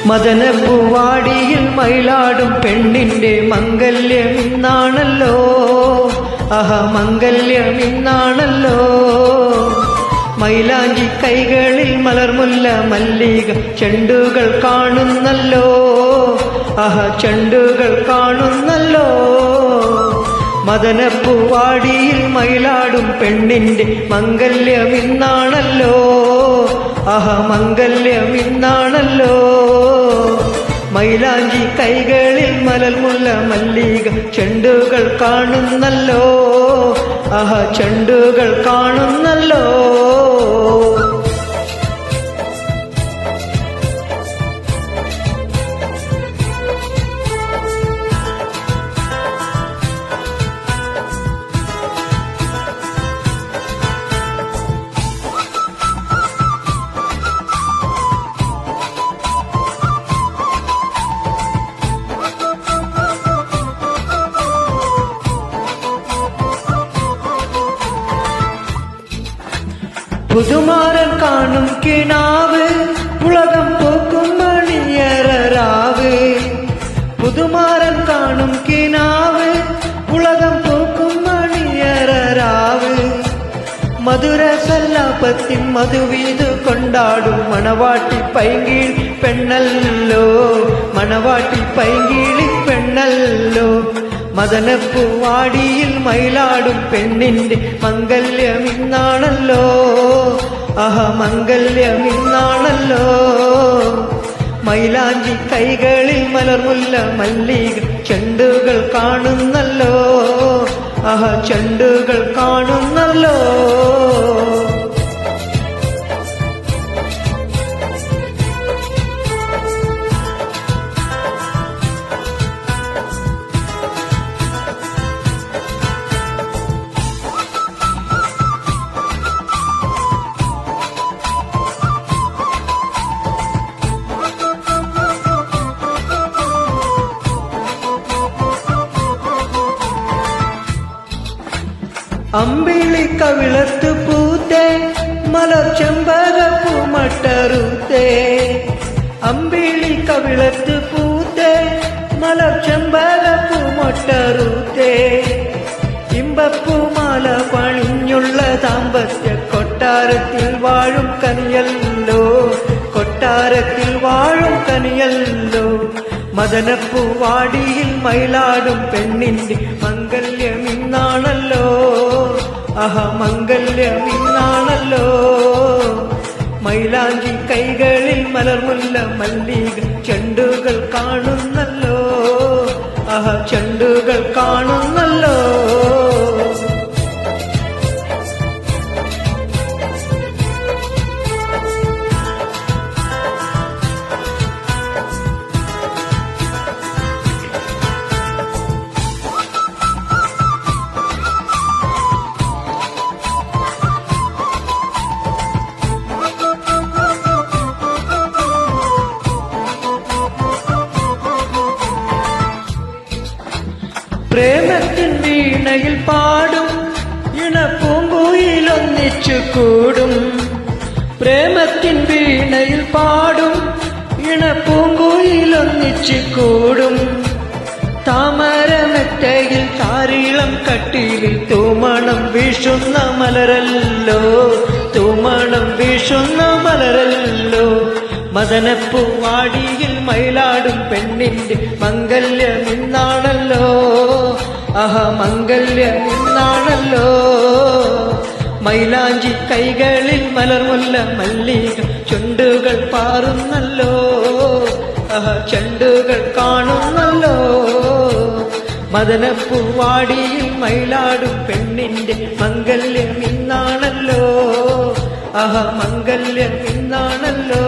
മദനപ്പൂവാടിയിൽ മയിലാടും പെണ്ണിന്റെ മംഗല്യം ഇന്നാണല്ലോ, മംഗല്യം ഇന്നാണല്ലോ. മൈലാഞ്ചി കൈകളിൽ മലർമുല്ല മല്ലിക ചെണ്ടുകൾ കാണുന്നല്ലോ, ചെണ്ടുകൾ കാണുന്നല്ലോ. മദനപ്പൂവാടിയിൽ മയിലാടും പെണ്ണിന്റെ മംഗല്യം ഇന്നാണല്ലോ, മംഗല്യം ഇന്നാണല്ലോ. മൈലാഞ്ചി കൈകളിൽ മലർമുല്ല മല്ലിക ചെണ്ടുകൾ കാണുന്നല്ലോ, ചെണ്ടുകൾ കാണുന്നല്ലോ. പുതുമാരൻ കാണും കിനാവ് പുളകം പൂക്കും മണിയറാവ്, പുതുമാരൻ കാണും കിനാവ് പുളകം പൂക്കും മണിയറാവ്. മധുര സല്ലാപത്തിൻ മധുവീതു കൊണ്ടാടും മണവാട്ടി പൈങ്കിളി പെണ്ണല്ലോ, മണവാട്ടി പൈങ്കിളി പെണ്ണല്ലോ. മദനപ്പൂവാടിയിൽ മയിലാടും പെണ്ണിന്റെ മംഗല്യം ഇന്നാണല്ലോ, മംഗല്യം ഇന്നാണല്ലോ. മൈലാഞ്ചി കൈകളിൽ മലർമുല്ല മല്ലിക ചെണ്ടുകൾ കാണുന്നല്ലോ, ചെണ്ടുകൾ കാണുന്നല്ലോ. അമ്പിളി കവിളത്ത് പൂത്തേ മലർ ചെമ്പകപ്പൂ മട്ടറുത്തേ, അമ്പിളി കവിളത്ത് പൂത്തേ മലർ ചെമ്പകപ്പൂ മട്ടറുത്തേ. ഇമ്പപ്പൂമാല പണിഞ്ഞുള്ള ദാമ്പത്യ കൊട്ടാരത്തിൽ വാഴും കനിയല്ലോ, കൊട്ടാരത്തിൽ വാഴും കനിയല്ലോ. മദനപ്പൂവാടിയിൽ മയിലാടും പെണ്ണിന്റെ മംഗല്യം ഇന്നാണല്ലോ, മംഗല്യം ഇന്നാണല്ലോ. മൈലാഞ്ചി കൈകളിൽ മലർമുല്ല മല്ലിക ചെണ്ടുകൾ കാണുന്നല്ലോ, ചെണ്ടുകൾ കാണുന്നല്ലോ. പ്രേമത്തിൻ വീണയിൽ പാടും ഇണപ്പൂങ്കുയിലൊന്നിച്ചു കൂടും, പ്രേമത്തിൻ വീണയിൽ പാടും ഇണപ്പൂങ്കുയിലൊന്നിച്ചു കൂടും. താമരമെറ്റയിൽ താരീളം കട്ടിലിൽ തൂമണം വീശുന്ന മലരല്ലോ, തൂമണം വീശുന്ന മലരല്ലോ. മദനപ്പൂവാടിയിൽ മയിലാടും പെണ്ണിന്റെ മംഗല്യം ഇന്നാണല്ലോ, മംഗല്യം ഇന്നാണല്ലോ. മൈലാഞ്ചി കൈകളിൽ മലർമുല്ല മല്ലിക ചുണ്ടുകൾ പാറുന്നല്ലോ, ചെണ്ടുകൾ കാണുന്നല്ലോ. മദനപ്പൂവാടിയിൽ മയിലാടും പെണ്ണിന്റെ മംഗല്യം ഇന്നാണല്ലോ, മംഗല്യം ഇന്നാണല്ലോ.